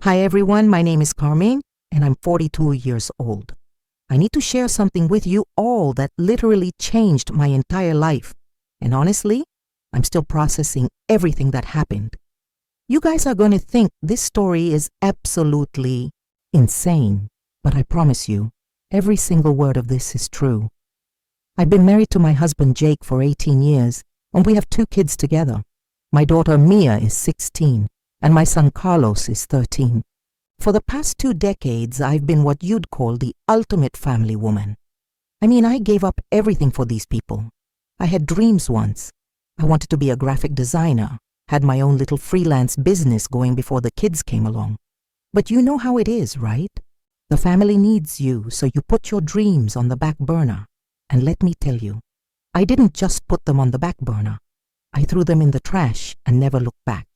Hi everyone, my name is Carmen and I'm 42 years old. I need to share something with you all that literally changed my entire life. And honestly, I'm still processing everything that happened. You guys are going to think this story is absolutely insane, but I promise you, every single word of this is true. I've been married to my husband Jake for 18 years, and we have 2 kids together. My daughter Mia is 16, and my son Carlos is 13. For the past 2 decades, I've been what you'd call the ultimate family woman. I mean, I gave up everything for these people. I had dreams once. I wanted to be a graphic designer, had my own little freelance business going before the kids came along. But you know how it is, right? The family needs you, so you put your dreams on the back burner. And let me tell you, I didn't just put them on the back burner. I threw them in the trash and never looked back.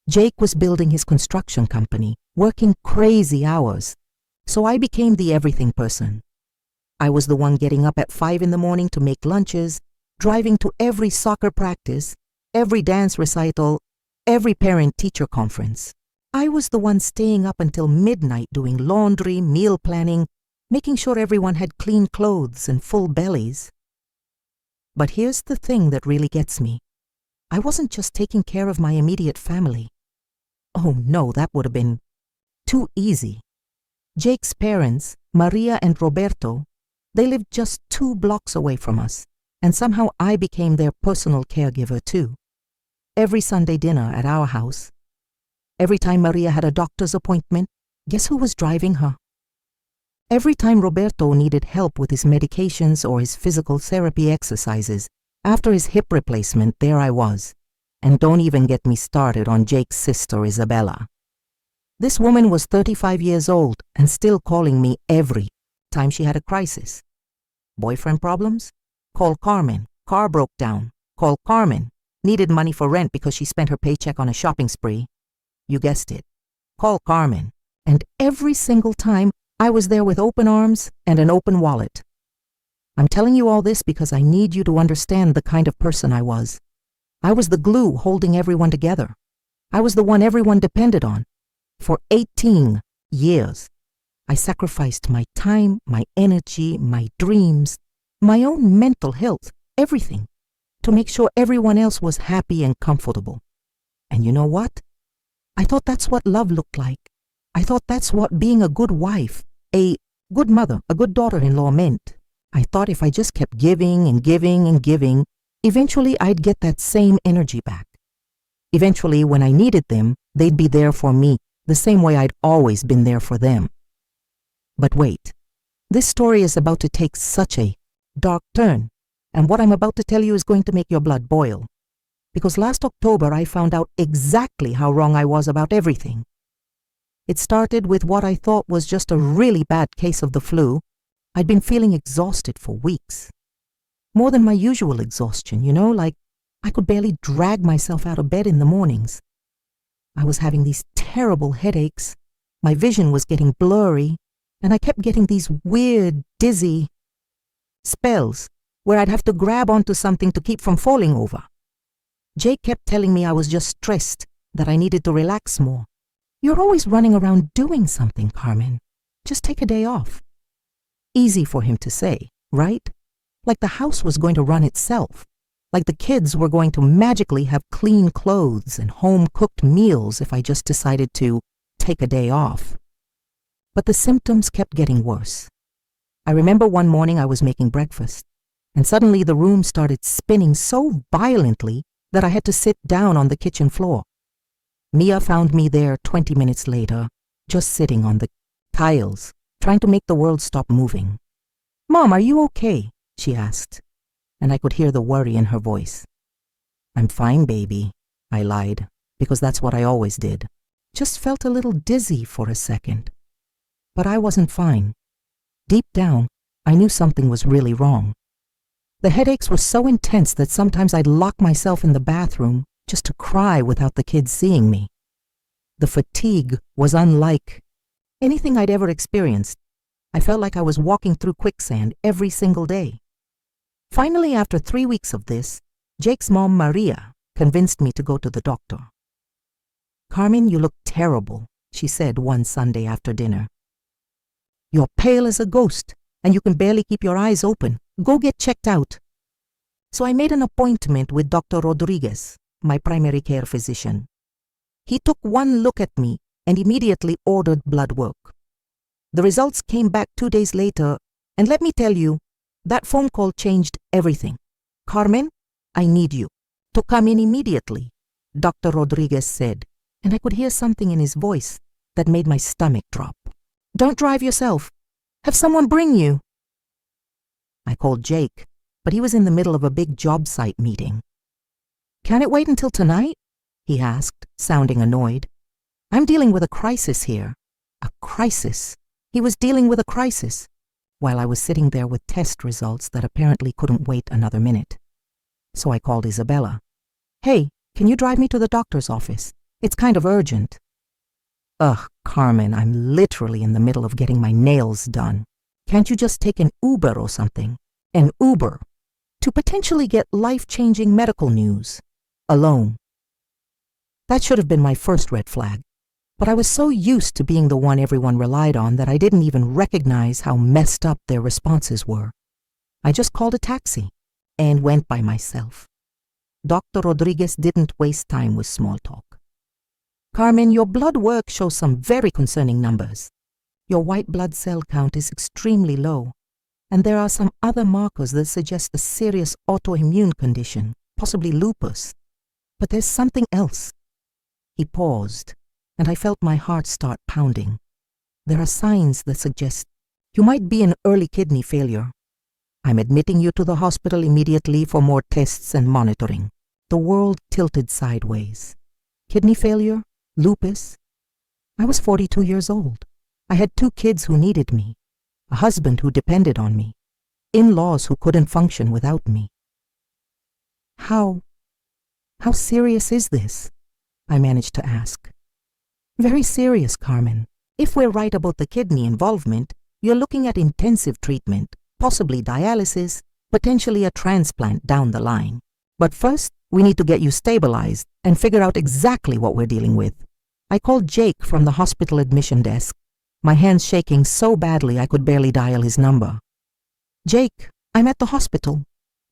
Jake was building his construction company, working crazy hours. So I became the everything person. I was the one getting up at 5 in the morning to make lunches, driving to every soccer practice, every dance recital, every parent-teacher conference. I was the one staying up until midnight doing laundry, meal planning, making sure everyone had clean clothes and full bellies. But here's the thing that really gets me. I wasn't just taking care of my immediate family. Oh no, that would have been too easy. Jake's parents, Maria and Roberto, they lived just 2 blocks away from us, and somehow I became their personal caregiver too. Every Sunday dinner at our house. Every time Maria had a doctor's appointment, guess who was driving her? Every time Roberto needed help with his medications or his physical therapy exercises, after his hip replacement, there I was. And don't even get me started on Jake's sister, Isabella. This woman was 35 years old and still calling me every time she had a crisis. Boyfriend problems? Call Carmen. Car broke down. Call Carmen. Needed money for rent because she spent her paycheck on a shopping spree. You guessed it. Call Carmen. And every single time, I was there with open arms and an open wallet. I'm telling you all this because I need you to understand the kind of person I was. I was the glue holding everyone together. I was the one everyone depended on. For 18 years, I sacrificed my time, my energy, my dreams, my own mental health, everything, to make sure everyone else was happy and comfortable. And you know what? I thought that's what love looked like. I thought that's what being a good wife, a good mother, a good daughter-in-law meant. I thought if I just kept giving and giving and giving, eventually I'd get that same energy back. Eventually, when I needed them, they'd be there for me, the same way I'd always been there for them. But wait, this story is about to take such a dark turn, and what I'm about to tell you is going to make your blood boil. Because last October, I found out exactly how wrong I was about everything. It started with what I thought was just a really bad case of the flu. I'd been feeling exhausted for weeks. More than my usual exhaustion, like I could barely drag myself out of bed in the mornings. I was having these terrible headaches, my vision was getting blurry, and I kept getting these weird, dizzy spells where I'd have to grab onto something to keep from falling over. Jake kept telling me I was just stressed, that I needed to relax more. You're always running around doing something, Carmen. Just take a day off. Easy for him to say, right? Like the house was going to run itself. Like the kids were going to magically have clean clothes and home-cooked meals if I just decided to take a day off. But the symptoms kept getting worse. I remember one morning I was making breakfast, and suddenly the room started spinning so violently that I had to sit down on the kitchen floor. Mia found me there 20 minutes later, just sitting on the tiles, trying to make the world stop moving. "Mom, are you okay?" she asked, and I could hear the worry in her voice. "I'm fine, baby," I lied, because that's what I always did. Just felt a little dizzy for a second. But I wasn't fine. Deep down, I knew something was really wrong. The headaches were so intense that sometimes I'd lock myself in the bathroom just to cry without the kids seeing me. The fatigue was unlike anything I'd ever experienced. I felt like I was walking through quicksand every single day. Finally, after 3 weeks of this, Jake's mom, Maria, convinced me to go to the doctor. "Carmen, you look terrible," she said one Sunday after dinner. "You're pale as a ghost, and you can barely keep your eyes open. Go get checked out." So I made an appointment with Dr. Rodriguez, my primary care physician. He took one look at me and immediately ordered blood work. The results came back 2 days later, and let me tell you, that phone call changed everything. "Carmen, I need you to come in immediately," Dr. Rodriguez said, and I could hear something in his voice that made my stomach drop. "Don't drive yourself. Have someone bring you." I called Jake, but he was in the middle of a big job site meeting. "Can it wait until tonight?" he asked, sounding annoyed. "I'm dealing with a crisis here." A crisis. He was dealing with a crisis, while I was sitting there with test results that apparently couldn't wait another minute. So I called Isabella. "Hey, can you drive me to the doctor's office? It's kind of urgent." "Ugh, Carmen, I'm literally in the middle of getting my nails done. Can't you just take an Uber or something?" An Uber to potentially get life-changing medical news. Alone. That should have been my first red flag. But I was so used to being the one everyone relied on that I didn't even recognize how messed up their responses were. I just called a taxi and went by myself. Dr. Rodriguez didn't waste time with small talk. "Carmen, your blood work shows some very concerning numbers. Your white blood cell count is extremely low, and there are some other markers that suggest a serious autoimmune condition, possibly lupus. But there's something else." He paused, and I felt my heart start pounding. "There are signs that suggest you might be in early kidney failure. I'm admitting you to the hospital immediately for more tests and monitoring." The world tilted sideways. Kidney failure? Lupus? I was 42 years old. I had 2 kids who needed me, a husband who depended on me, in-laws who couldn't function without me. How serious is this?" I managed to ask. "Very serious, Carmen. If we're right about the kidney involvement, you're looking at intensive treatment, possibly dialysis, potentially a transplant down the line. But first, we need to get you stabilized and figure out exactly what we're dealing with." I called Jake from the hospital admission desk, my hands shaking so badly I could barely dial his number. "Jake, I'm at the hospital.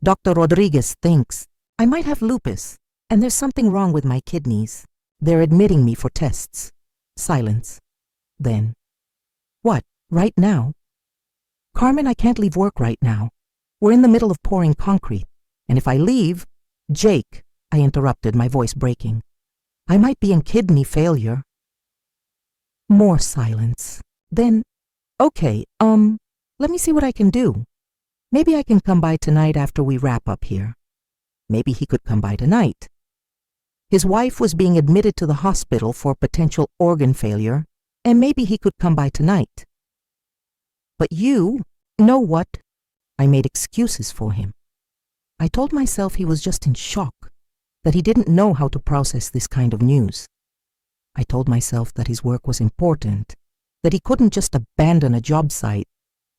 Dr. Rodriguez thinks I might have lupus, and there's something wrong with my kidneys. They're admitting me for tests." Silence. Then, "What, right now?" "Carmen, I can't leave work right now. We're in the middle of pouring concrete, and if I leave—" "Jake," I interrupted, my voice breaking. "I might be in kidney failure." More silence. Then, "Okay, let me see what I can do. Maybe I can come by tonight after we wrap up here." Maybe he could come by tonight. His wife was being admitted to the hospital for potential organ failure, and maybe he could come by tonight. But you know what? I made excuses for him. I told myself he was just in shock, that he didn't know how to process this kind of news. I told myself that his work was important, that he couldn't just abandon a job site.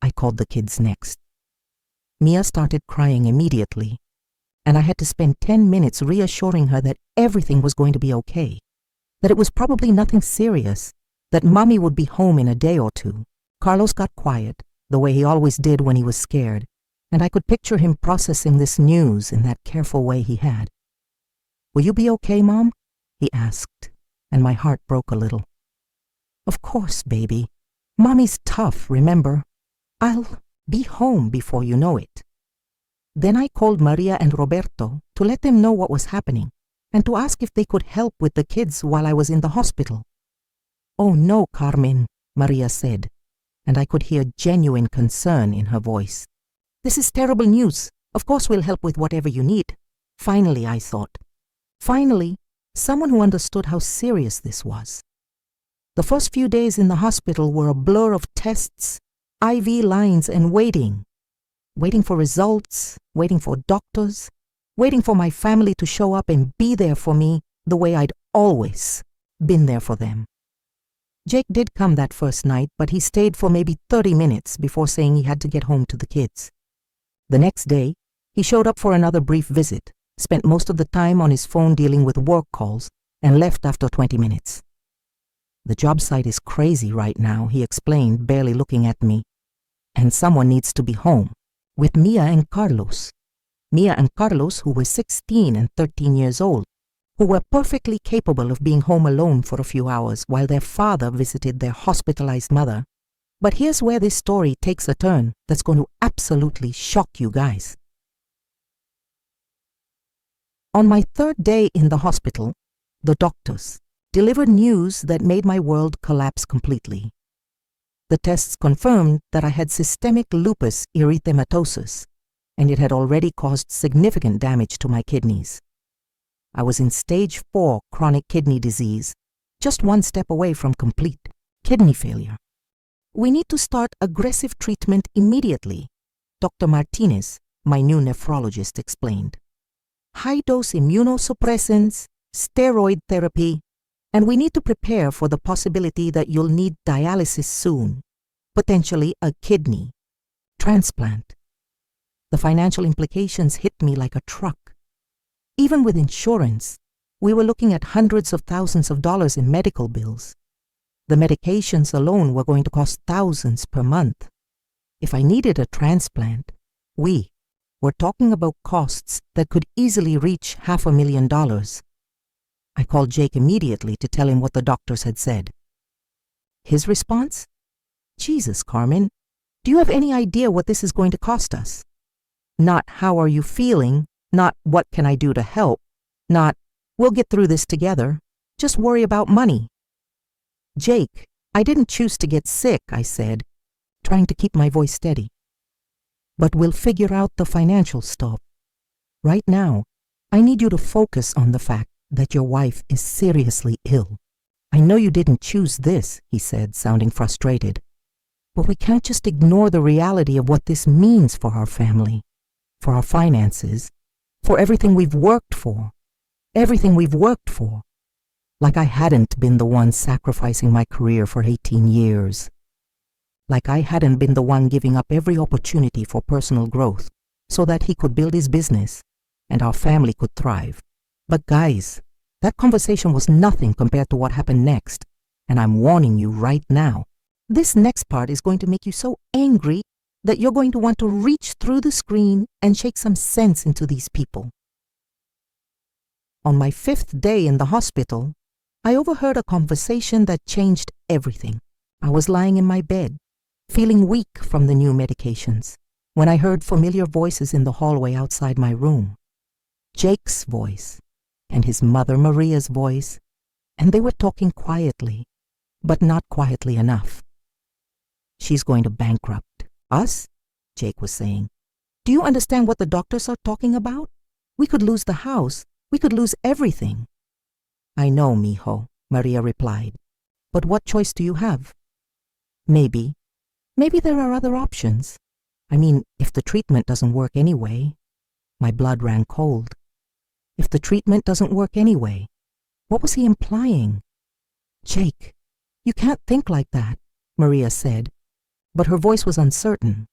I called the kids next. Mia started crying immediately, and I had to spend 10 minutes reassuring her that everything was going to be okay, that it was probably nothing serious, that Mommy would be home in a day or 2. Carlos got quiet, the way he always did when he was scared, and I could picture him processing this news in that careful way he had. "Will you be okay, Mom?" he asked, and my heart broke a little. "Of course, baby. Mommy's tough, remember? I'll be home before you know it." Then I called Maria and Roberto to let them know what was happening and to ask if they could help with the kids while I was in the hospital. "Oh no, Carmen," Maria said, and I could hear genuine concern in her voice. "This is terrible news. Of course we'll help with whatever you need." Finally, I thought. Finally, someone who understood how serious this was. The first few days in the hospital were a blur of tests, IV lines, and waiting. Waiting for results, waiting for doctors, waiting for my family to show up and be there for me the way I'd always been there for them. Jake did come that first night, but he stayed for maybe 30 minutes before saying he had to get home to the kids. The next day, he showed up for another brief visit, spent most of the time on his phone dealing with work calls, and left after 20 minutes. The job site is crazy right now, he explained, barely looking at me. And someone needs to be home with Mia and Carlos. Mia and Carlos, who were 16 and 13 years old, who were perfectly capable of being home alone for a few hours while their father visited their hospitalized mother. But here's where this story takes a turn that's going to absolutely shock you guys. On my third day in the hospital, the doctors delivered news that made my world collapse completely. The tests confirmed that I had systemic lupus erythematosus, and it had already caused significant damage to my kidneys. I was in stage 4 chronic kidney disease, just one step away from complete kidney failure. We need to start aggressive treatment immediately, Dr. Martinez, my new nephrologist, explained. High-dose immunosuppressants, steroid therapy, and we need to prepare for the possibility that you'll need dialysis soon, potentially a kidney transplant. The financial implications hit me like a truck. Even with insurance, we were looking at hundreds of thousands of dollars in medical bills. The medications alone were going to cost thousands per month. If I needed a transplant, we were talking about costs that could easily reach $500,000. I called Jake immediately to tell him what the doctors had said. His response? Jesus, Carmen, do you have any idea what this is going to cost us? Not how are you feeling, not what can I do to help, not we'll get through this together, just worry about money. Jake, I didn't choose to get sick, I said, trying to keep my voice steady. But we'll figure out the financial stuff. Right now, I need you to focus on the fact that your wife is seriously ill. I know you didn't choose this, he said, sounding frustrated. But we can't just ignore the reality of what this means for our family, for our finances, for everything we've worked for. Everything we've worked for. Like I hadn't been the one sacrificing my career for 18 years. Like I hadn't been the one giving up every opportunity for personal growth so that he could build his business and our family could thrive. But guys, that conversation was nothing compared to what happened next. And I'm warning you right now, this next part is going to make you so angry that you're going to want to reach through the screen and shake some sense into these people. On my 5th day in the hospital, I overheard a conversation that changed everything. I was lying in my bed, feeling weak from the new medications, when I heard familiar voices in the hallway outside my room. Jake's voice and his mother Maria's voice, and they were talking quietly, but not quietly enough. She's going to bankrupt us, Jake was saying. Do you understand what the doctors are talking about? We could lose the house. We could lose everything. I know, mijo, Maria replied. But what choice do you have? Maybe there are other options. I mean, if the treatment doesn't work anyway. My blood ran cold. If the treatment doesn't work anyway. What was he implying? Jake, you can't think like that, Maria said, but her voice was uncertain.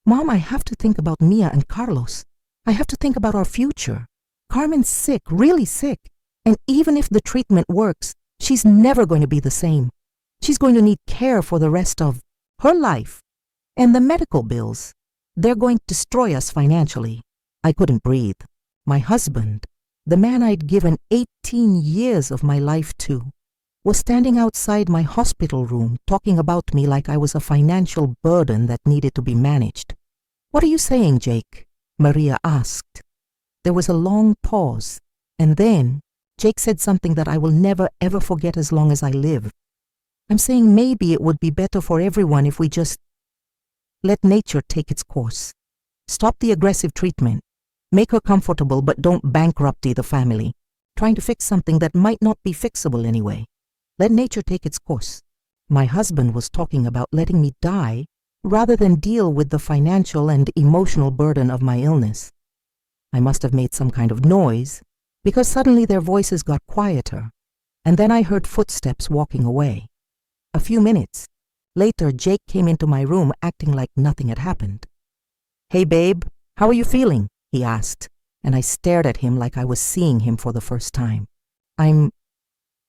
Mom, I have to think about Mia and Carlos. I have to think about our future. Carmen's sick, really sick. And even if the treatment works, she's never going to be the same. She's going to need care for the rest of her life. And the medical bills, they're going to destroy us financially. I couldn't breathe. My husband, the man I'd given 18 years of my life to, was standing outside my hospital room talking about me like I was a financial burden that needed to be managed. What are you saying, Jake? Maria asked. There was a long pause, and then Jake said something that I will never ever forget as long as I live. I'm saying maybe it would be better for everyone if we just let nature take its course. Stop the aggressive treatment. Make her comfortable, but don't bankrupt the family, trying to fix something that might not be fixable anyway. Let nature take its course. My husband was talking about letting me die rather than deal with the financial and emotional burden of my illness. I must have made some kind of noise, because suddenly their voices got quieter, and then I heard footsteps walking away. A few minutes later, Jake came into my room acting like nothing had happened. Hey babe, how are you feeling? He asked, and I stared at him like I was seeing him for the first time. I'm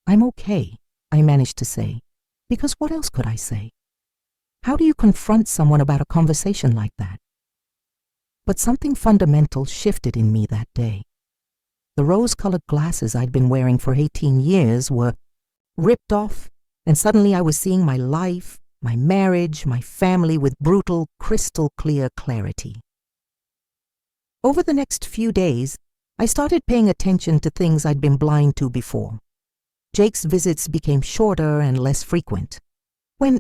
okay, I managed to say. Because what else could I say? How do you confront someone about a conversation like that? But something fundamental shifted in me that day. The rose-colored glasses I'd been wearing for 18 years were ripped off, and suddenly I was seeing my life, my marriage, my family with brutal, crystal-clear clarity. Over the next few days, I started paying attention to things I'd been blind to before. Jake's visits became shorter and less frequent. When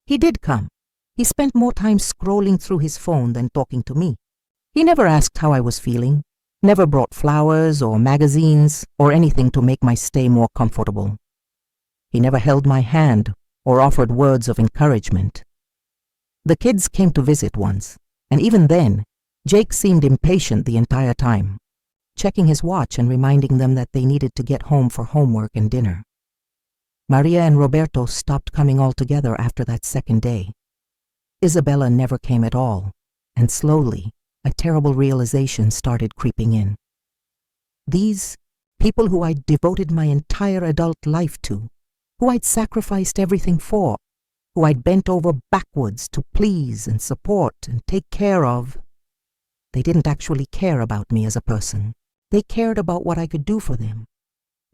he did come, he spent more time scrolling through his phone than talking to me. He never asked how I was feeling, never brought flowers or magazines or anything to make my stay more comfortable. He never held my hand or offered words of encouragement. The kids came to visit once, and even then, Jake seemed impatient the entire time, checking his watch and reminding them that they needed to get home for homework and dinner. Maria and Roberto stopped coming altogether after that second day. Isabella never came at all, and slowly, a terrible realization started creeping in. These people who I'd devoted my entire adult life to, who I'd sacrificed everything for, who I'd bent over backwards to please and support and take care of, they didn't actually care about me as a person. They cared about what I could do for them.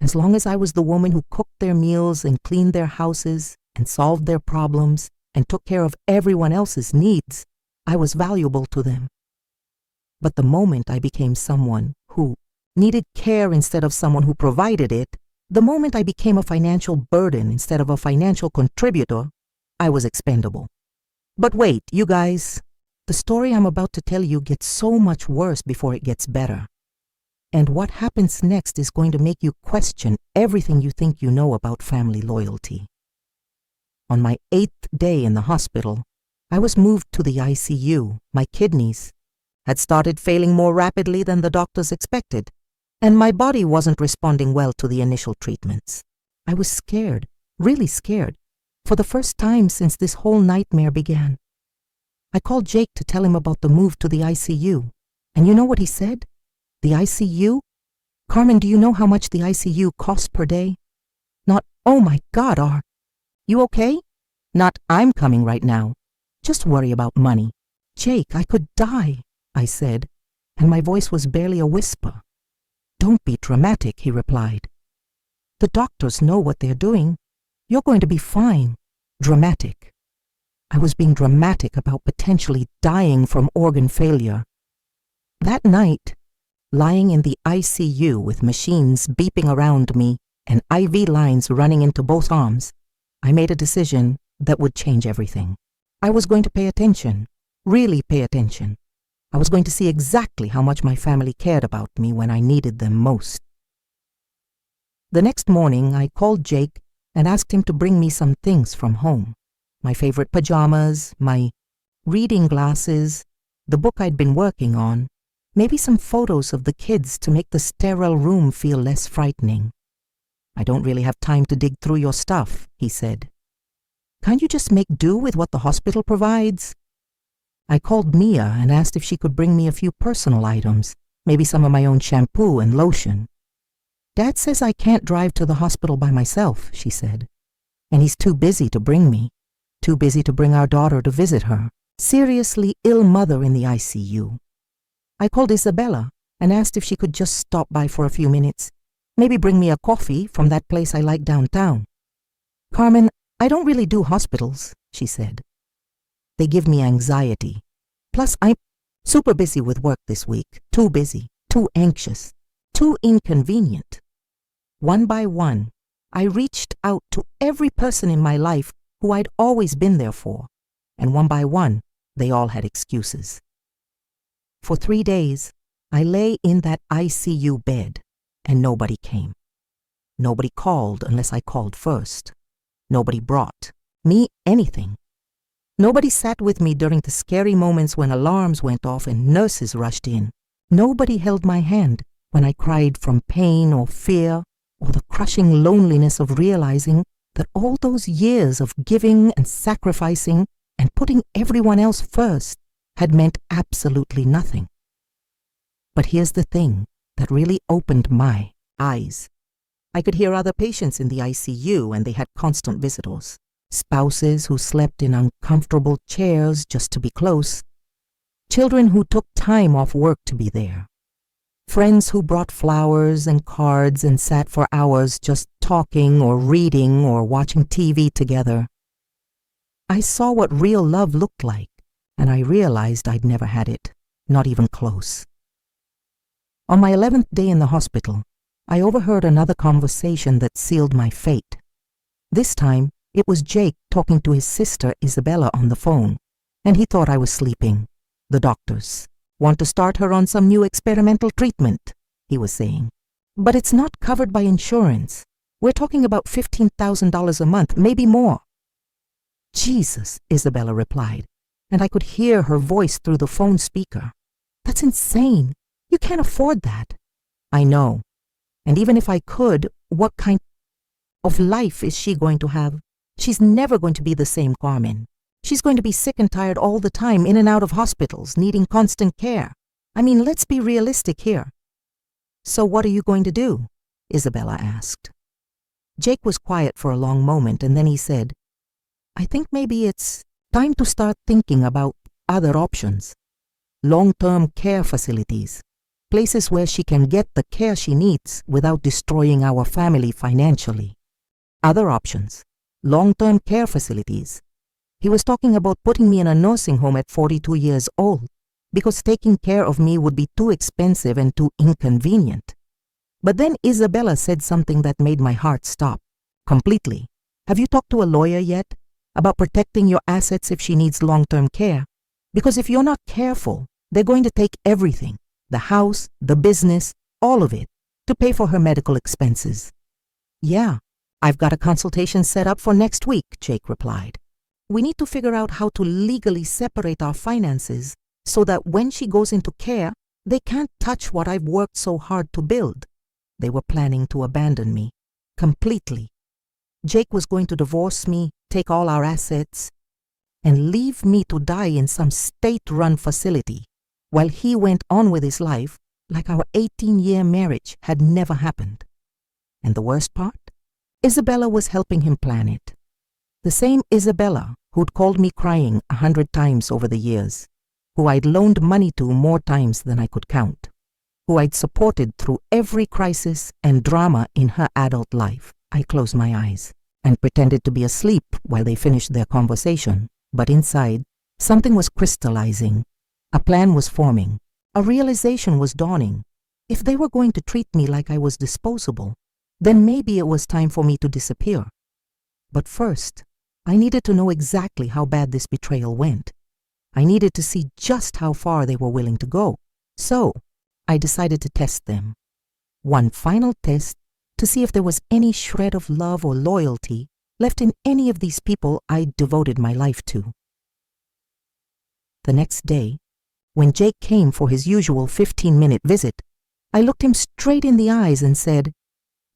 As long as I was the woman who cooked their meals and cleaned their houses and solved their problems and took care of everyone else's needs, I was valuable to them. But the moment I became someone who needed care instead of someone who provided it, the moment I became a financial burden instead of a financial contributor, I was expendable. But wait, you guys, the story I'm about to tell you gets so much worse before it gets better. And what happens next is going to make you question everything you think you know about family loyalty. On my 8th day in the hospital, I was moved to the ICU. My kidneys had started failing more rapidly than the doctors expected, and my body wasn't responding well to the initial treatments. I was scared, really scared, for the first time since this whole nightmare began. I called Jake to tell him about the move to the ICU, and you know what he said? The ICU? Carmen, do you know how much the ICU costs per day? Not, oh my God, are you okay? Not, I'm coming right now. Just worry about money. Jake, I could die, I said, and my voice was barely a whisper. Don't be dramatic, he replied. The doctors know what they're doing. You're going to be fine. Dramatic. I was being dramatic about potentially dying from organ failure. That night, lying in the ICU with machines beeping around me and IV lines running into both arms, I made a decision that would change everything. I was going to pay attention, really pay attention. I was going to see exactly how much my family cared about me when I needed them most. The next morning, I called Jake and asked him to bring me some things from home. My favorite pajamas, my reading glasses, the book I'd been working on, maybe some photos of the kids to make the sterile room feel less frightening. I don't really have time to dig through your stuff, he said. Can't you just make do with what the hospital provides? I called Mia and asked if she could bring me a few personal items, maybe some of my own shampoo and lotion. Dad says I can't drive to the hospital by myself, she said, and he's too busy to bring me, too busy to bring our daughter to visit her, seriously ill mother in the ICU. I called Isabella and asked if she could just stop by for a few minutes, maybe bring me a coffee from that place I like downtown. Carmen, I don't really do hospitals, she said. They give me anxiety. Plus, I'm super busy with work this week, too busy, too anxious, too inconvenient. One by one, I reached out to every person in my life who I'd always been there for, and one by one, they all had excuses. For 3 days, I lay in that ICU bed, and nobody came. Nobody called unless I called first. Nobody brought me anything. Nobody sat with me during the scary moments when alarms went off and nurses rushed in. Nobody held my hand when I cried from pain or fear or the crushing loneliness of realizing that all those years of giving and sacrificing and putting everyone else first had meant absolutely nothing. But here's the thing that really opened my eyes. I could hear other patients in the ICU and they had constant visitors. spouses who slept in uncomfortable chairs just to be close, children who took time off work to be there, friends who brought flowers and cards and sat for hours just talking or reading or watching TV together. I saw what real love looked like, and I realized I'd never had it, not even close. On my 11th day in the hospital, I overheard another conversation that sealed my fate. This time, it was Jake talking to his sister Isabella on the phone, and he thought I was sleeping. The doctors want to start her on some new experimental treatment, he was saying. But it's not covered by insurance. We're talking about $15,000 a month, maybe more. Jesus, Isabella replied, and I could hear her voice through the phone speaker. That's insane. You can't afford that. I know. And even if I could, what kind of life is she going to have? She's never going to be the same Carmen. She's going to be sick and tired all the time, in and out of hospitals, needing constant care. I mean, let's be realistic here. So what are you going to do? Isabella asked. Jake was quiet for a long moment, and then he said, I think maybe it's time to start thinking about other options. Long-term care facilities, places where she can get the care she needs without destroying our family financially. Other options, long-term care facilities. He was talking about putting me in a nursing home at 42 years old because taking care of me would be too expensive and too inconvenient. But then Isabella said something that made my heart stop completely. Have you talked to a lawyer yet about protecting your assets if she needs long-term care? Because if you're not careful, they're going to take everything, the house, the business, all of it, to pay for her medical expenses. Yeah, I've got a consultation set up for next week, Jake replied. We need to figure out how to legally separate our finances so that when she goes into care, they can't touch what I've worked so hard to build. They were planning to abandon me completely. Jake was going to divorce me, take all our assets, and leave me to die in some state-run facility while he went on with his life like our 18-year marriage had never happened. And the worst part? Isabella was helping him plan it. The same Isabella who'd called me crying 100 times over the years, who I'd loaned money to more times than I could count, who I'd supported through every crisis and drama in her adult life. I closed my eyes and pretended to be asleep while they finished their conversation, but inside, something was crystallizing. A plan was forming. A realization was dawning. If they were going to treat me like I was disposable, then maybe it was time for me to disappear. But first, I needed to know exactly how bad this betrayal went. I needed to see just how far they were willing to go. So, I decided to test them. One final test to see if there was any shred of love or loyalty left in any of these people I'd devoted my life to. The next day, when Jake came for his usual 15-minute visit, I looked him straight in the eyes and said,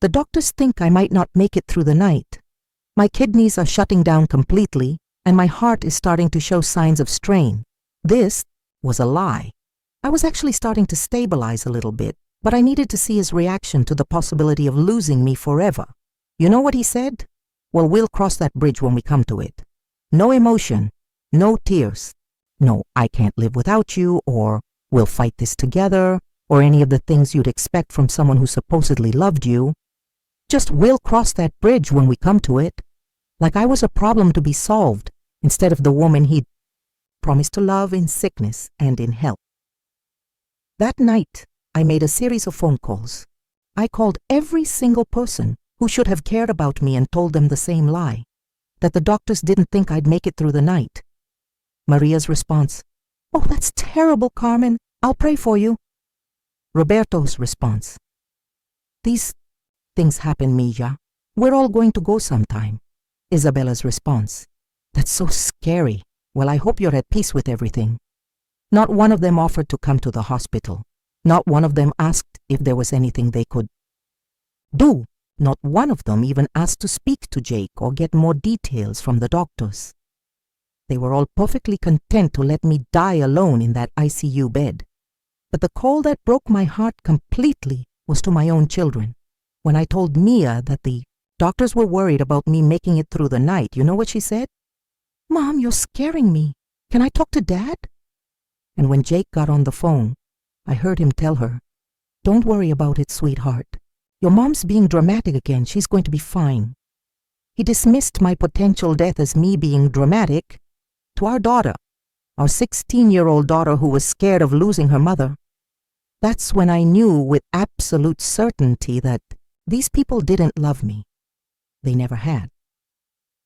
"The doctors think I might not make it through the night. My kidneys are shutting down completely, and my heart is starting to show signs of strain." This was a lie. I was actually starting to stabilize a little bit, but I needed to see his reaction to the possibility of losing me forever. You know what he said? "Well, we'll cross that bridge when we come to it. No emotion, no tears. No, I can't live without you," or "we'll fight this together," or any of the things you'd expect from someone who supposedly loved you. Just "we'll cross that bridge when we come to it." Like I was a problem to be solved instead of the woman he'd promised to love in sickness and in health. That night, I made a series of phone calls. I called every single person who should have cared about me and told them the same lie, that the doctors didn't think I'd make it through the night. Maria's response, "Oh, that's terrible, Carmen. I'll pray for you." Roberto's response, "These things happen, Mija. We're all going to go sometime." Isabella's response, "That's so scary. Well, I hope you're at peace with everything." Not one of them offered to come to the hospital. Not one of them asked if there was anything they could do. Not one of them even asked to speak to Jake or get more details from the doctors. They were all perfectly content to let me die alone in that ICU bed. But the call that broke my heart completely was to my own children, when I told Mia that the Doctors were worried about me making it through the night. You know what she said? "Mom, you're scaring me. Can I talk to Dad?" And when Jake got on the phone, I heard him tell her, "Don't worry about it, sweetheart. Your mom's being dramatic again. She's going to be fine." He dismissed my potential death as me being dramatic to our daughter, our 16-year-old daughter who was scared of losing her mother. That's when I knew with absolute certainty that these people didn't love me. They never had.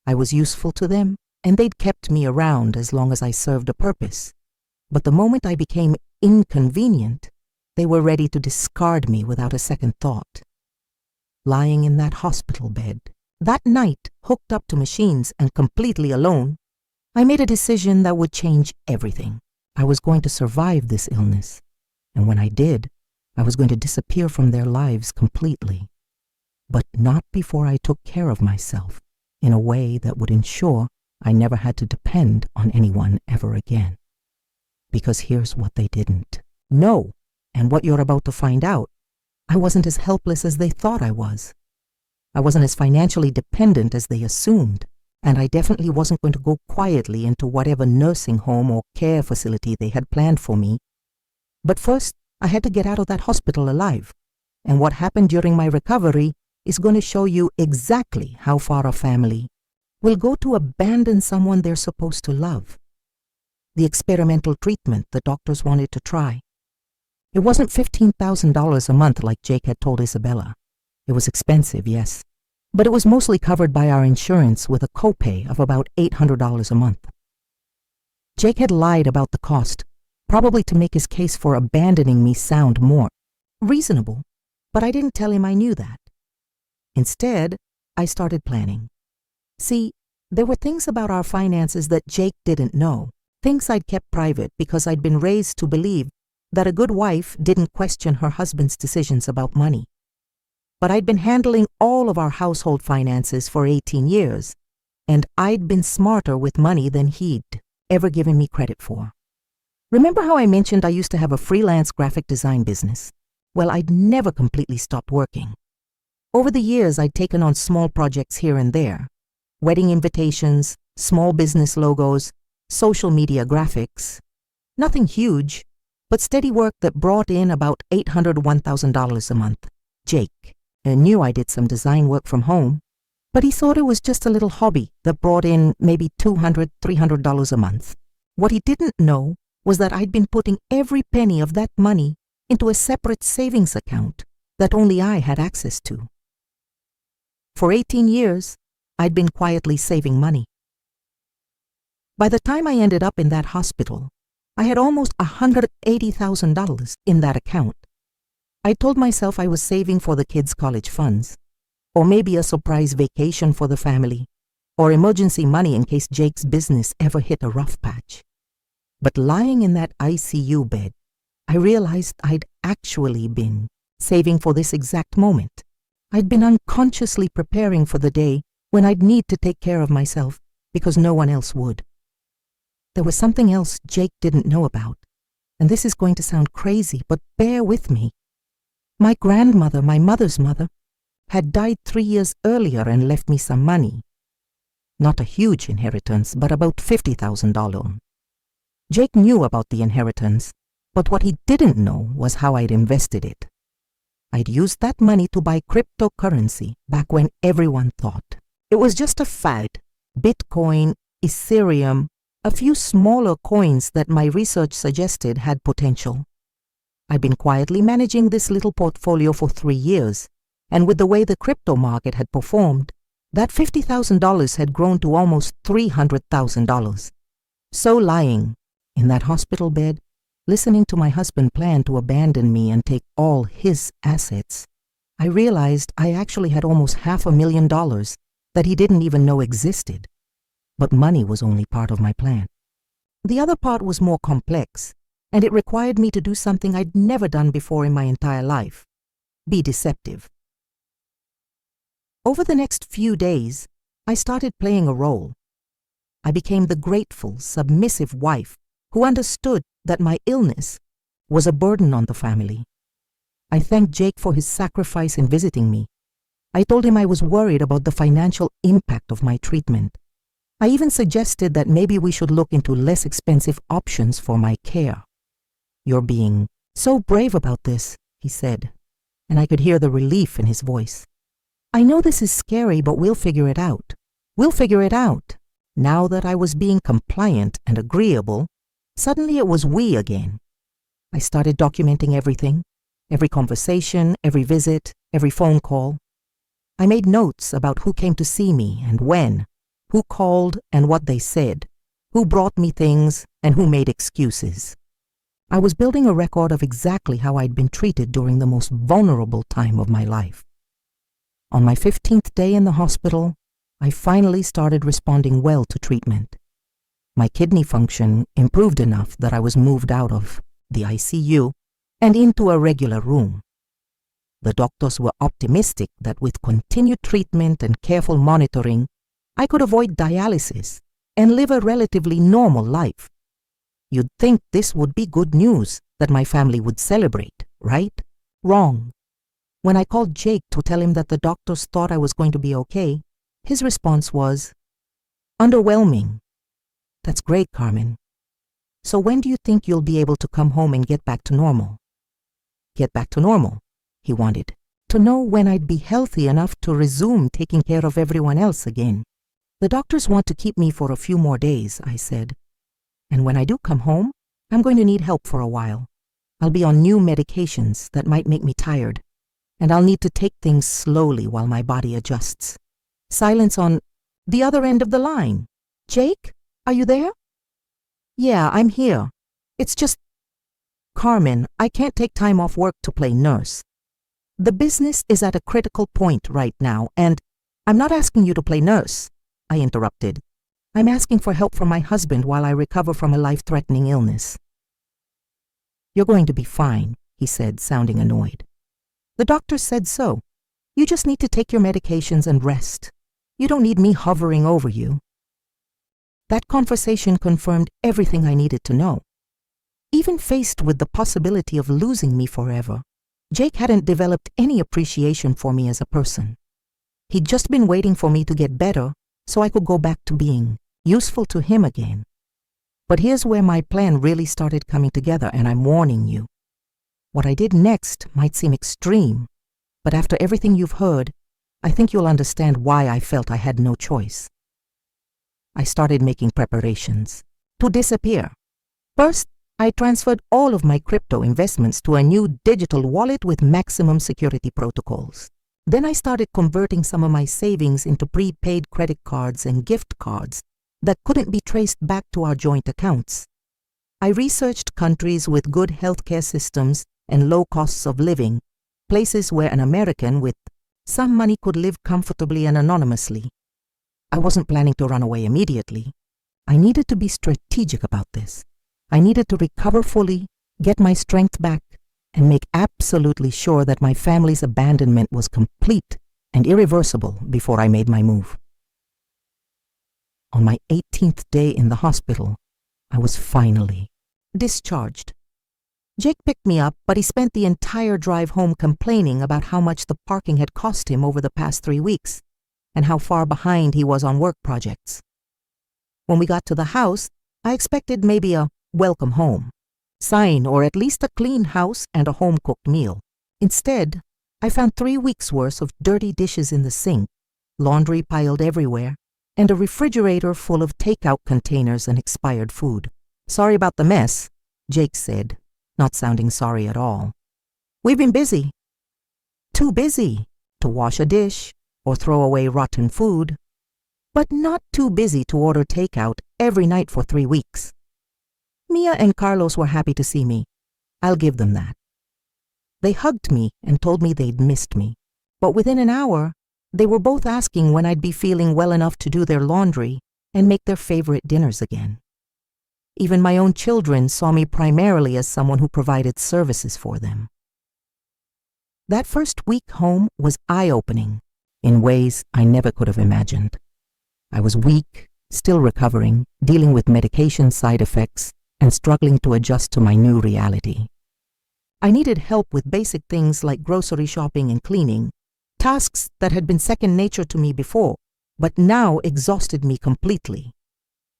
I was useful to them, and they'd kept me around as long as I served a purpose. But the moment I became inconvenient, they were ready to discard me without a second thought. Lying in that hospital bed, that night, hooked up to machines and completely alone, I made a decision that would change everything. I was going to survive this illness, and when I did, I was going to disappear from their lives completely. But not before I took care of myself in a way that would ensure I never had to depend on anyone ever again. Because here's what they didn't know, and what you're about to find out. I wasn't as helpless as they thought I was. I wasn't as financially dependent as they assumed, and I definitely wasn't going to go quietly into whatever nursing home or care facility they had planned for me. But first, I had to get out of that hospital alive, and what happened during my recovery is going to show you exactly how far a family will go to abandon someone they're supposed to love. The experimental treatment the doctors wanted to try. It wasn't $15,000 a month like Jake had told Isabella. It was expensive, yes, but it was mostly covered by our insurance with a copay of about $800 a month. Jake had lied about the cost, probably to make his case for abandoning me sound more reasonable, but I didn't tell him I knew that. Instead, I started planning. See, there were things about our finances that Jake didn't know, things I'd kept private because I'd been raised to believe that a good wife didn't question her husband's decisions about money. But I'd been handling all of our household finances for 18 years, and I'd been smarter with money than he'd ever given me credit for. Remember how I mentioned I used to have a freelance graphic design business? Well, I'd never completely stopped working. Over the years, I'd taken on small projects here and there, wedding invitations, small business logos, social media graphics. Nothing huge, but steady work that brought in about $800 to $1,000 a month. Jake knew I did some design work from home, but he thought it was just a little hobby that brought in maybe $200, $300 a month. What he didn't know was that I'd been putting every penny of that money into a separate savings account that only I had access to. For 18 years, I'd been quietly saving money. By the time I ended up in that hospital, I had almost $180,000 in that account. I told myself I was saving for the kids' college funds, or maybe a surprise vacation for the family, or emergency money in case Jake's business ever hit a rough patch. But lying in that ICU bed, I realized I'd actually been saving for this exact moment. I'd been unconsciously preparing for the day when I'd need to take care of myself because no one else would. There was something else Jake didn't know about, and this is going to sound crazy, but bear with me. My grandmother, my mother's mother, had died 3 years earlier and left me some money. Not a huge inheritance, but about $50,000. Jake knew about the inheritance, but what he didn't know was how I'd invested it. I'd used that money to buy cryptocurrency back when everyone thought it was just a fad. Bitcoin, Ethereum, a few smaller coins that my research suggested had potential. I'd been quietly managing this little portfolio for 3 years, and with the way the crypto market had performed, that $50,000 had grown to almost $300,000. So lying in that hospital bed, listening to my husband plan to abandon me and take all his assets, I realized I actually had almost $500,000 that he didn't even know existed. But money was only part of my plan. The other part was more complex, and it required me to do something I'd never done before in my entire life: be deceptive. Over the next few days, I started playing a role. I became the grateful, submissive wife who understood that my illness was a burden on the family. I thanked Jake for his sacrifice in visiting me. I told him I was worried about the financial impact of my treatment. I even suggested that maybe we should look into less expensive options for my care. "You're being so brave about this," he said, and I could hear the relief in his voice. "I know this is scary, but we'll figure it out. We'll figure it out." Now that I was being compliant and agreeable, suddenly it was we again. I started documenting everything, every conversation, every visit, every phone call. I made notes about who came to see me and when, who called and what they said, who brought me things and who made excuses. I was building a record of exactly how I'd been treated during the most vulnerable time of my life. On my 15th day in the hospital, I finally started responding well to treatment. My kidney function improved enough that I was moved out of the ICU and into a regular room. The doctors were optimistic that with continued treatment and careful monitoring, I could avoid dialysis and live a relatively normal life. You'd think this would be good news that my family would celebrate, right? Wrong. When I called Jake to tell him that the doctors thought I was going to be okay, his response was, "Underwhelming." "That's great, Carmen. So when do you think you'll be able to come home and get back to normal?" Get back to normal, he wanted. To know when I'd be healthy enough to resume taking care of everyone else again. "The doctors want to keep me for a few more days," I said. "And when I do come home, I'm going to need help for a while. I'll be on new medications that might make me tired, and I'll need to take things slowly while my body adjusts." Silence on the other end of the line. "Jake, are you there?" "Yeah, I'm here. It's just, Carmen, I can't take time off work to play nurse. The business is at a critical point right now, and I'm not asking you to play nurse," I interrupted. "I'm asking for help from my husband while I recover from a life-threatening illness." "You're going to be fine," he said, sounding annoyed. "The doctor said so. You just need to take your medications and rest. You don't need me hovering over you." That conversation confirmed everything I needed to know. Even faced with the possibility of losing me forever, Jake hadn't developed any appreciation for me as a person. He'd just been waiting for me to get better so I could go back to being useful to him again. But here's where my plan really started coming together, and I'm warning you. What I did next might seem extreme, but after everything you've heard, I think you'll understand why I felt I had no choice. I started making preparations to disappear. First, I transferred all of my crypto investments to a new digital wallet with maximum security protocols. Then I started converting some of my savings into prepaid credit cards and gift cards that couldn't be traced back to our joint accounts. I researched countries with good healthcare systems and low costs of living, places where an American with some money could live comfortably and anonymously. I wasn't planning to run away immediately. I needed to be strategic about this. I needed to recover fully, get my strength back, and make absolutely sure that my family's abandonment was complete and irreversible before I made my move. On my 18th day in the hospital, I was finally discharged. Jake picked me up, but he spent the entire drive home complaining about how much the parking had cost him over the past 3 weeks and how far behind he was on work projects. When we got to the house, I expected maybe a welcome home sign or at least a clean house and a home-cooked meal. Instead, I found 3 weeks' worth of dirty dishes in the sink, laundry piled everywhere, and a refrigerator full of takeout containers and expired food. "Sorry about the mess," Jake said, not sounding sorry at all. "We've been busy." Too busy to wash a dish or throw away rotten food, but not too busy to order takeout every night for 3 weeks. Mia and Carlos were happy to see me. I'll give them that. They hugged me and told me they'd missed me, but within an hour, they were both asking when I'd be feeling well enough to do their laundry and make their favorite dinners again. Even my own children saw me primarily as someone who provided services for them. That first week home was eye-opening in ways I never could have imagined. I was weak, still recovering, dealing with medication side effects, and struggling to adjust to my new reality. I needed help with basic things like grocery shopping and cleaning, Tasks that had been second nature to me before, but now exhausted me completely.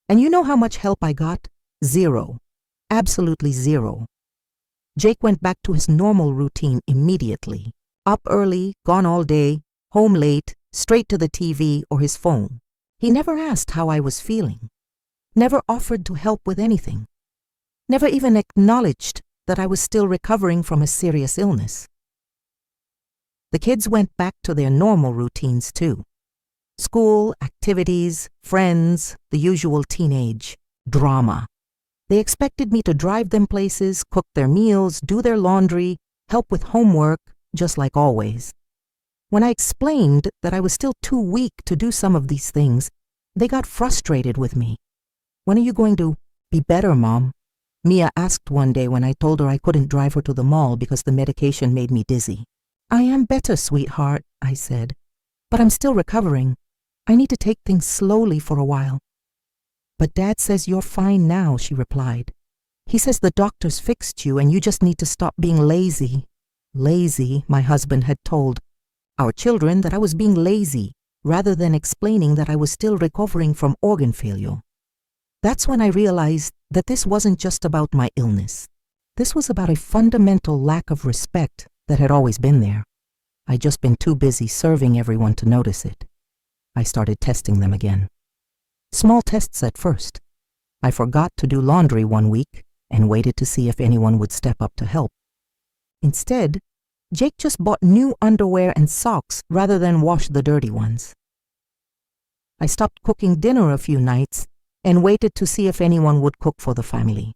And you know how much help I got? Zero. Absolutely zero. Jake went back to his normal routine immediately. Up early, gone all day, home late, straight to the TV or his phone. He never asked how I was feeling. Never offered to help with anything. Never even acknowledged that I was still recovering from a serious illness. The kids went back to their normal routines too. School, activities, friends, the usual teenage drama. They expected me to drive them places, cook their meals, do their laundry, help with homework, just like always. When I explained that I was still too weak to do some of these things, they got frustrated with me. "When are you going to be better, Mom?" Mia asked one day when I told her I couldn't drive her to the mall because the medication made me dizzy. "I am better, sweetheart," I said, "but I'm still recovering. I need to take things slowly for a while." "But Dad says you're fine now," she replied. "He says the doctors fixed you and you just need to stop being lazy." Lazy, my husband had told our children that I was being lazy rather than explaining that I was still recovering from organ failure. That's when I realized that this wasn't just about my illness. This was about a fundamental lack of respect that had always been there. I'd just been too busy serving everyone to notice it. I started testing them again. Small tests at first. I forgot to do laundry one week and waited to see if anyone would step up to help. Instead, Jake just bought new underwear and socks rather than wash the dirty ones. I stopped cooking dinner a few nights and waited to see if anyone would cook for the family.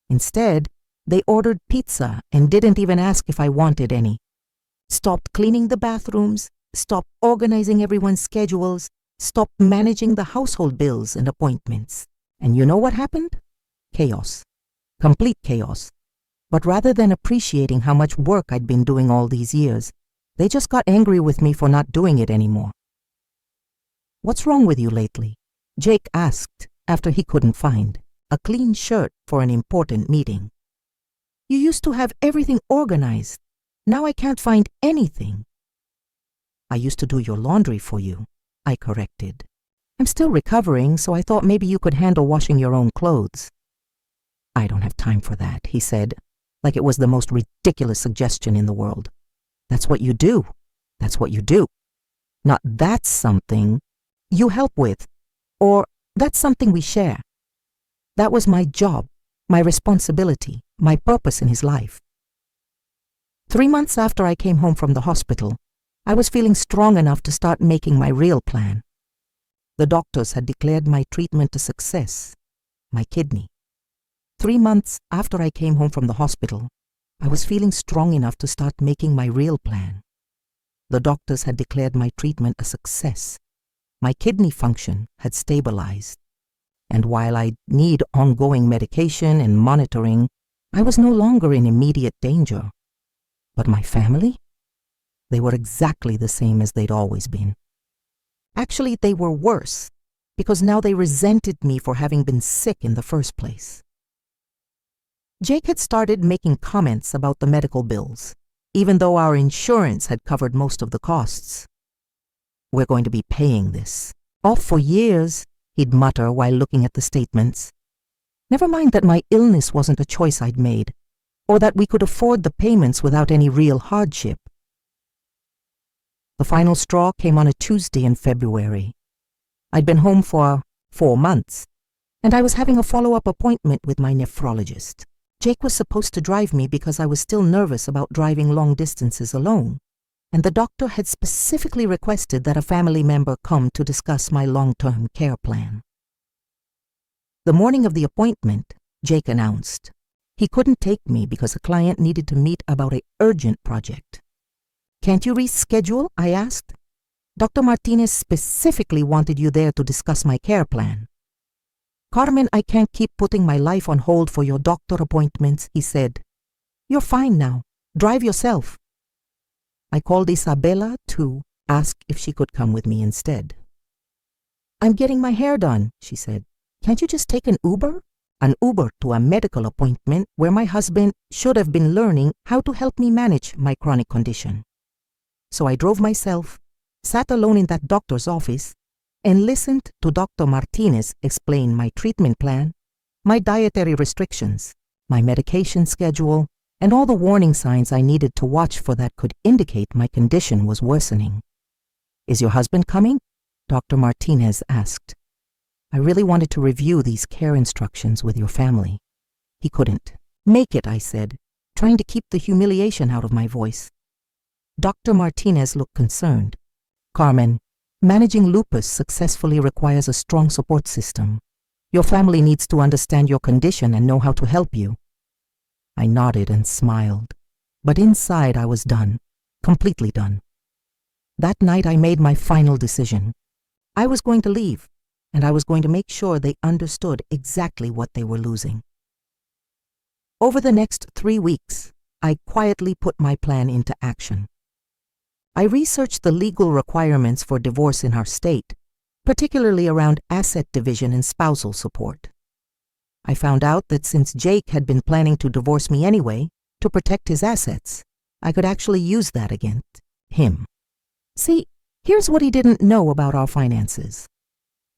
Instead, they ordered pizza and didn't even ask if I wanted any. Stopped cleaning the bathrooms, stopped organizing everyone's schedules, stopped managing the household bills and appointments. And you know what happened? Chaos. Complete chaos. But rather than appreciating how much work I'd been doing all these years, they just got angry with me for not doing it anymore. "What's wrong with you lately?" Jake asked after he couldn't find a clean shirt for an important meeting. "You used to have everything organized. Now I can't find anything." "I used to do your laundry for you," I corrected. "I'm still recovering, so I thought maybe you could handle washing your own clothes." "I don't have time for that," he said, like it was the most ridiculous suggestion in the world. "That's what you do. That's what you do. Not that's something you help with, or that's something we share." That was my job, my responsibility, my purpose in his life. 3 months after I came home from the hospital, I was feeling strong enough to start making my real plan. The doctors had declared my treatment a success, my kidney. 3 months after I came home from the hospital, I was feeling strong enough to start making my real plan. The doctors had declared my treatment a success. My kidney function had stabilized. And while I need ongoing medication and monitoring, I was no longer in immediate danger. But my family? They were exactly the same as they'd always been. Actually, they were worse, because now they resented me for having been sick in the first place. Jake had started making comments about the medical bills, even though our insurance had covered most of the costs. "We're going to be paying this. Off for years," he'd mutter while looking at the statements. Never mind that my illness wasn't a choice I'd made, or that we could afford the payments without any real hardship. The final straw came on a Tuesday in February. I'd been home for 4 months, and I was having a follow-up appointment with my nephrologist. Jake was supposed to drive me because I was still nervous about driving long distances alone, and the doctor had specifically requested that a family member come to discuss my long-term care plan. The morning of the appointment, Jake announced he couldn't take me because a client needed to meet about an urgent project. "Can't you reschedule?" I asked. "Dr. Martinez specifically wanted you there to discuss my care plan." "Carmen, I can't keep putting my life on hold for your doctor appointments," he said. "You're fine now. Drive yourself." I called Isabella to ask if she could come with me instead. "I'm getting my hair done," she said. "Can't you just take an Uber?" An Uber to a medical appointment where my husband should have been learning how to help me manage my chronic condition. So I drove myself, sat alone in that doctor's office, and listened to Dr. Martinez explain my treatment plan, my dietary restrictions, my medication schedule, and all the warning signs I needed to watch for that could indicate my condition was worsening. "Is your husband coming?" Dr. Martinez asked. "I really wanted to review these care instructions with your family." He couldn't. "Make it," I said, trying to keep the humiliation out of my voice. Dr. Martinez looked concerned. "Carmen, managing lupus successfully requires a strong support system. Your family needs to understand your condition and know how to help you." I nodded and smiled, but inside I was done, completely done. That night I made my final decision. I was going to leave, and I was going to make sure they understood exactly what they were losing. Over the next 3 weeks, I quietly put my plan into action. I researched the legal requirements for divorce in our state, particularly around asset division and spousal support. I found out that since Jake had been planning to divorce me anyway, to protect his assets, I could actually use that against him. See, here's what he didn't know about our finances.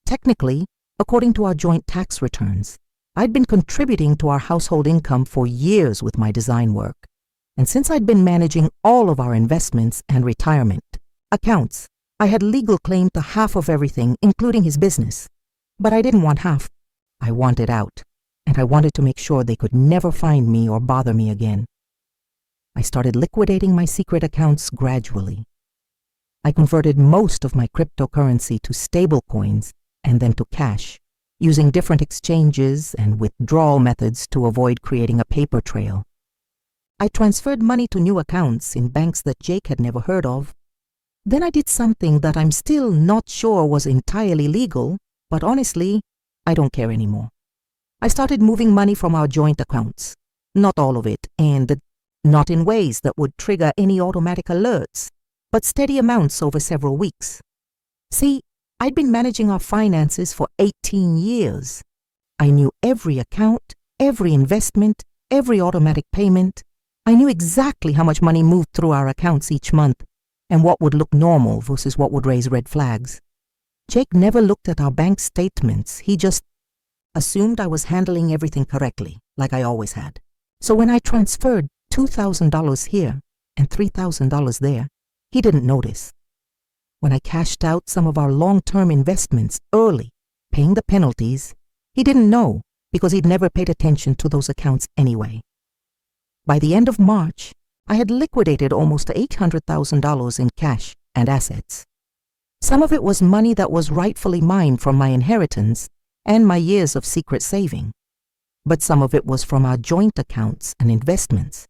Technically, according to our joint tax returns, I'd been contributing to our household income for years with my design work. And since I'd been managing all of our investments and retirement accounts, I had legal claim to half of everything, including his business. But I didn't want half. I wanted out, and I wanted to make sure they could never find me or bother me again. I started liquidating my secret accounts gradually. I converted most of my cryptocurrency to stablecoins and then to cash, using different exchanges and withdrawal methods to avoid creating a paper trail. I transferred money to new accounts in banks that Jake had never heard of. Then I did something that I'm still not sure was entirely legal, but honestly, I don't care anymore. I started moving money from our joint accounts. Not all of it, and not in ways that would trigger any automatic alerts, but steady amounts over several weeks. See, I'd been managing our finances for 18 years. I knew every account, every investment, every automatic payment. I knew exactly how much money moved through our accounts each month and what would look normal versus what would raise red flags. Jake never looked at our bank statements. He just assumed I was handling everything correctly, like I always had. So when I transferred $2,000 here and $3,000 there, he didn't notice. When I cashed out some of our long-term investments early, paying the penalties, he didn't know because he'd never paid attention to those accounts anyway. By the end of March, I had liquidated almost $800,000 in cash and assets. Some of it was money that was rightfully mine from my inheritance and my years of secret saving. But some of it was from our joint accounts and investments,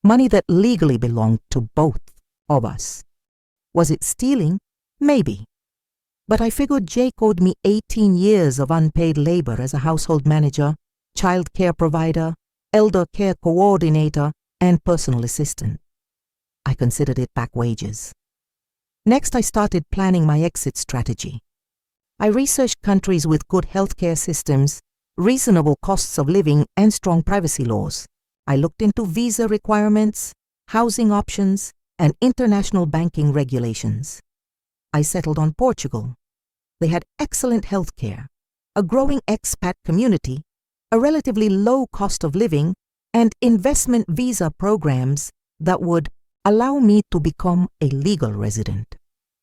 money that legally belonged to both of us. Was it stealing? Maybe. But I figured Jake owed me 18 years of unpaid labor as a household manager, child care provider, elder care coordinator, and personal assistant. I considered it back wages. Next, I started planning my exit strategy. I researched countries with good healthcare systems, reasonable costs of living, and strong privacy laws. I looked into visa requirements, housing options, and international banking regulations. I settled on Portugal. They had excellent healthcare, a growing expat community, a relatively low cost of living, and investment visa programs that would allow me to become a legal resident.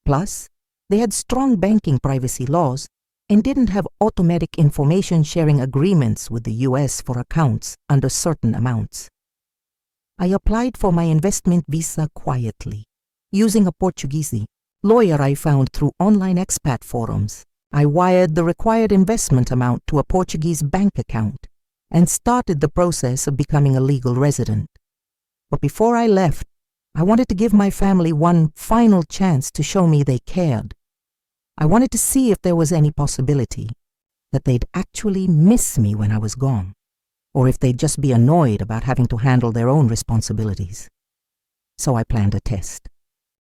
Plus, they had strong banking privacy laws and didn't have automatic information sharing agreements with the US for accounts under certain amounts. I applied for my investment visa quietly, using a Portuguese lawyer I found through online expat forums. I wired the required investment amount to a Portuguese bank account and started the process of becoming a legal resident. But before I left, I wanted to give my family one final chance to show me they cared. I wanted to see if there was any possibility that they'd actually miss me when I was gone, or if they'd just be annoyed about having to handle their own responsibilities. So I planned a test.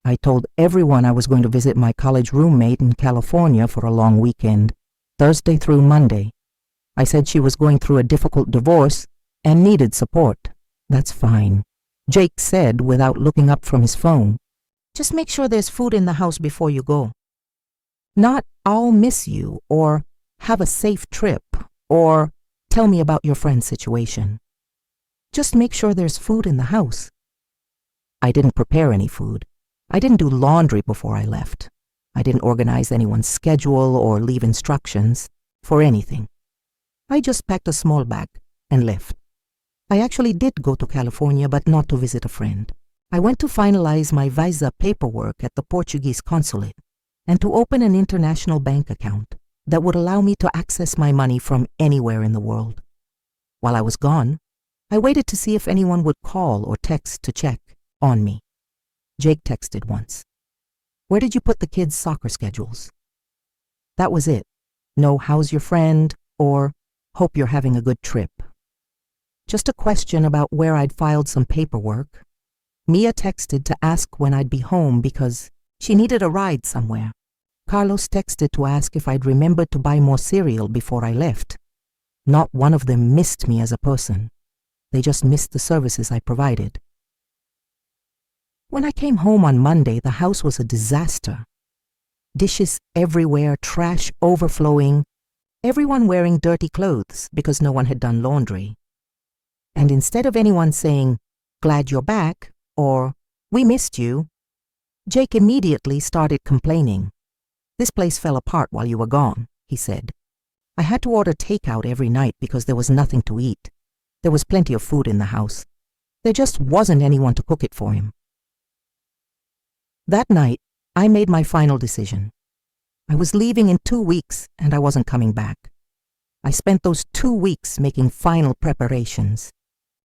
I told everyone I was going to visit my college roommate in California for a long weekend, Thursday through Monday. I said she was going through a difficult divorce and needed support. That's fine, Jake said without looking up from his phone. Just make sure there's food in the house before you go. Not, I'll miss you, or have a safe trip, or tell me about your friend's situation. Just make sure there's food in the house. I didn't prepare any food. I didn't do laundry before I left. I didn't organize anyone's schedule or leave instructions for anything. I just packed a small bag and left. I actually did go to California, but not to visit a friend. I went to finalize my visa paperwork at the Portuguese consulate and to open an international bank account that would allow me to access my money from anywhere in the world. While I was gone, I waited to see if anyone would call or text to check on me. Jake texted once. Where did you put the kids' soccer schedules? That was it. No how's your friend or hope you're having a good trip. Just a question about where I'd filed some paperwork. Mia texted to ask when I'd be home because she needed a ride somewhere. Carlos texted to ask if I'd remembered to buy more cereal before I left. Not one of them missed me as a person. They just missed the services I provided. When I came home on Monday, the house was a disaster. Dishes everywhere, trash overflowing, everyone wearing dirty clothes because no one had done laundry. And instead of anyone saying, "Glad you're back," or "We missed you," Jake immediately started complaining. "This place fell apart while you were gone," he said. "I had to order takeout every night because there was nothing to eat. There was plenty of food in the house. There just wasn't anyone to cook it for him." That night, I made my final decision. I was leaving in 2 weeks and I wasn't coming back. I spent those 2 weeks making final preparations.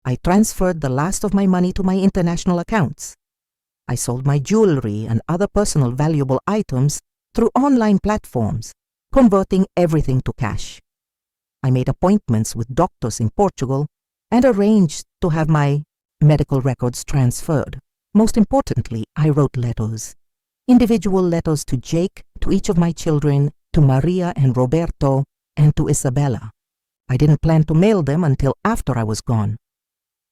I transferred the last of my money to my international accounts. I sold my jewelry and other personal valuable items through online platforms, converting everything to cash. I made appointments with doctors in Portugal and arranged to have my medical records transferred. Most importantly, I wrote letters. Individual letters to Jake, to each of my children, to Maria and Roberto, and to Isabella. I didn't plan to mail them until after I was gone.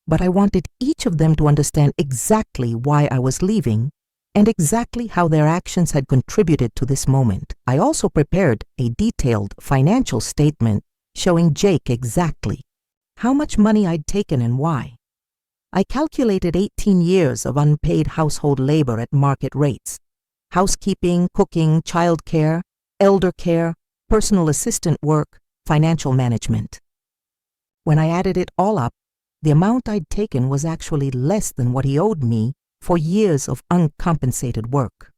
But I wanted each of them to understand exactly why I was leaving and exactly how their actions had contributed to this moment. I also prepared a detailed financial statement showing Jake exactly how much money I'd taken and why. I calculated 18 years of unpaid household labor at market rates: housekeeping, cooking, childcare, elder care, personal assistant work, financial management. When I added it all up, the amount I'd taken was actually less than what he owed me for years of uncompensated work.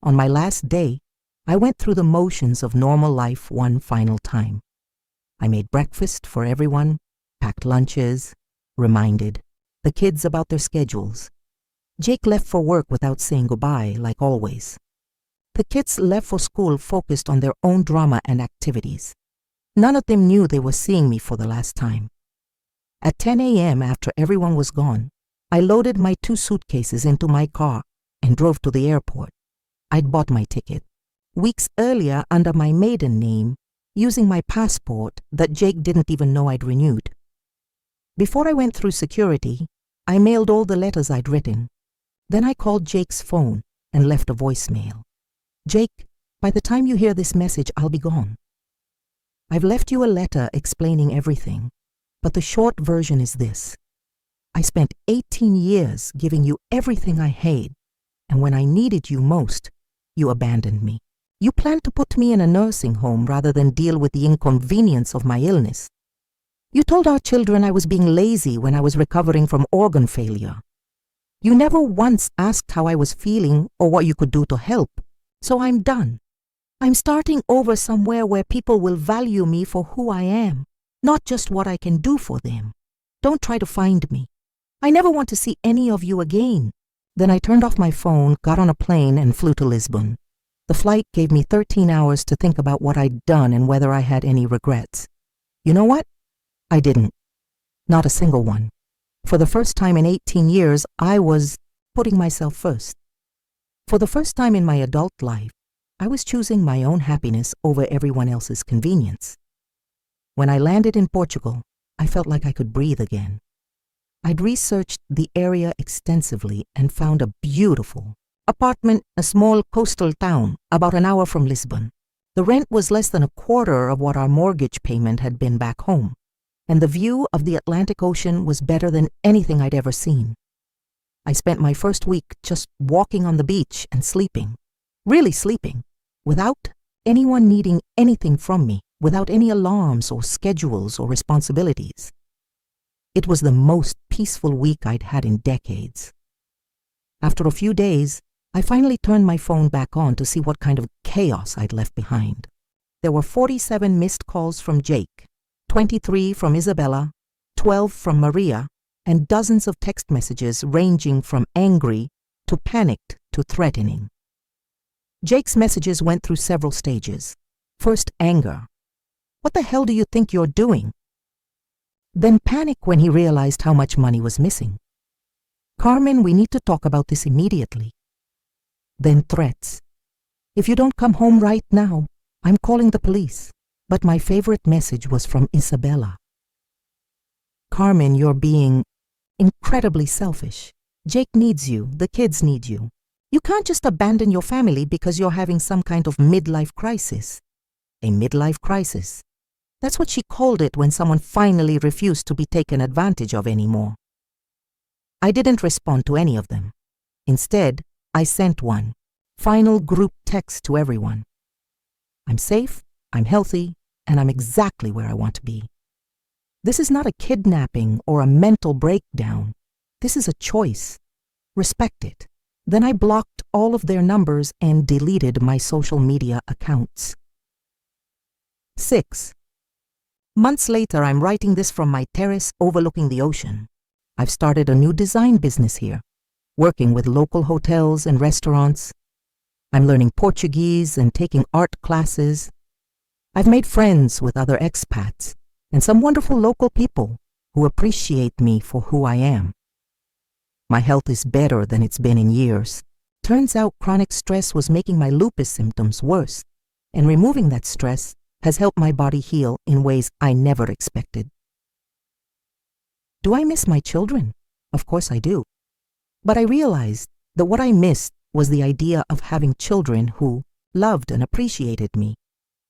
On my last day, I went through the motions of normal life one final time. I made breakfast for everyone, packed lunches, reminded the kids about their schedules. Jake left for work without saying goodbye, like always. The kids left for school focused on their own drama and activities. None of them knew they were seeing me for the last time. At 10 a.m., after everyone was gone, I loaded my 2 suitcases into my car and drove to the airport. I'd bought my ticket weeks earlier under my maiden name, using my passport that Jake didn't even know I'd renewed. Before I went through security, I mailed all the letters I'd written. Then I called Jake's phone and left a voicemail. "Jake, by the time you hear this message, I'll be gone. I've left you a letter explaining everything, but the short version is this. I spent 18 years giving you everything I had, and when I needed you most, you abandoned me. You planned to put me in a nursing home rather than deal with the inconvenience of my illness. You told our children I was being lazy when I was recovering from organ failure. You never once asked how I was feeling or what you could do to help, so I'm done. I'm starting over somewhere where people will value me for who I am, not just what I can do for them. Don't try to find me. I never want to see any of you again." Then I turned off my phone, got on a plane, and flew to Lisbon. The flight gave me 13 hours to think about what I'd done and whether I had any regrets. You know what? I didn't. Not a single one. For the first time in 18 years, I was putting myself first. For the first time in my adult life, I was choosing my own happiness over everyone else's convenience. When I landed in Portugal, I felt like I could breathe again. I'd researched the area extensively and found a beautiful apartment in a small coastal town about an hour from Lisbon. The rent was less than a quarter of what our mortgage payment had been back home, and the view of the Atlantic Ocean was better than anything I'd ever seen. I spent my first week just walking on the beach and sleeping, really sleeping, without anyone needing anything from me, without any alarms or schedules or responsibilities. It was the most peaceful week I'd had in decades. After a few days, I finally turned my phone back on to see what kind of chaos I'd left behind. There were 47 missed calls from Jake, 23 from Isabella, 12 from Maria, and dozens of text messages ranging from angry to panicked to threatening. Jake's messages went through several stages. First, anger. What the hell do you think you're doing? Then panic when he realized how much money was missing. Carmen, we need to talk about this immediately. Then threats. If you don't come home right now, I'm calling the police. But my favorite message was from Isabella. Carmen, you're being incredibly selfish. Jake needs you. The kids need you. You can't just abandon your family because you're having some kind of midlife crisis. A midlife crisis. That's what she called it when someone finally refused to be taken advantage of anymore. I didn't respond to any of them. Instead, I sent one final group text to everyone. I'm safe, I'm healthy, and I'm exactly where I want to be. This is not a kidnapping or a mental breakdown. This is a choice. Respect it. Then I blocked all of their numbers and deleted my social media accounts. 6. Months later, I'm writing this from my terrace overlooking the ocean. I've started a new design business here, working with local hotels and restaurants. I'm learning Portuguese and taking art classes. I've made friends with other expats and some wonderful local people who appreciate me for who I am. My health is better than it's been in years. Turns out chronic stress was making my lupus symptoms worse, and removing that stress has helped my body heal in ways I never expected. Do I miss my children? Of course I do. But I realized that what I missed was the idea of having children who loved and appreciated me,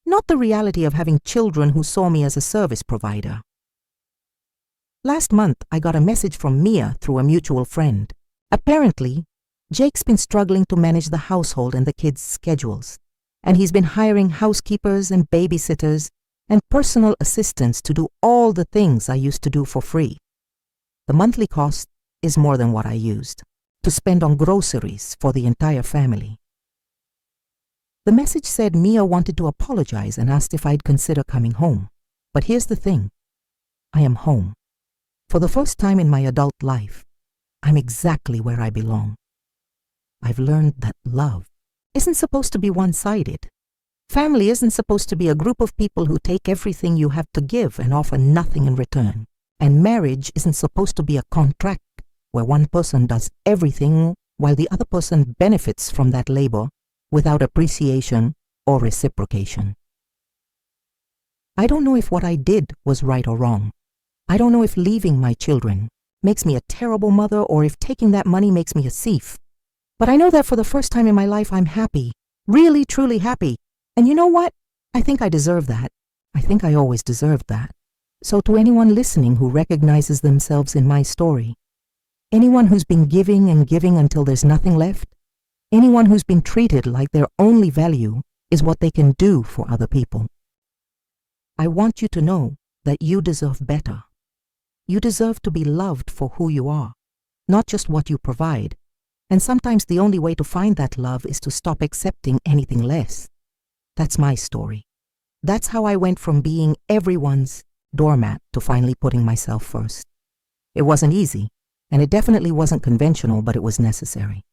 not the reality of having children who saw me as a service provider. Last month, I got a message from Mia through a mutual friend. Apparently, Jake's been struggling to manage the household and the kids' schedules, and he's been hiring housekeepers and babysitters and personal assistants to do all the things I used to do for free. The monthly cost is more than what I used to spend on groceries for the entire family. The message said Mia wanted to apologize and asked if I'd consider coming home. But here's the thing. I am home. For the first time in my adult life, I'm exactly where I belong. I've learned that love isn't supposed to be one-sided. Family isn't supposed to be a group of people who take everything you have to give and offer nothing in return. And marriage isn't supposed to be a contract where one person does everything while the other person benefits from that labor without appreciation or reciprocation. I don't know if what I did was right or wrong. I don't know if leaving my children makes me a terrible mother or if taking that money makes me a thief. But I know that for the first time in my life, I'm happy, really, truly happy. And you know what? I think I deserve that. I think I always deserved that. So to anyone listening who recognizes themselves in my story, anyone who's been giving and giving until there's nothing left, anyone who's been treated like their only value is what they can do for other people, I want you to know that you deserve better. You deserve to be loved for who you are, not just what you provide. And sometimes the only way to find that love is to stop accepting anything less. That's my story. That's how I went from being everyone's doormat to finally putting myself first. It wasn't easy, and it definitely wasn't conventional, but it was necessary.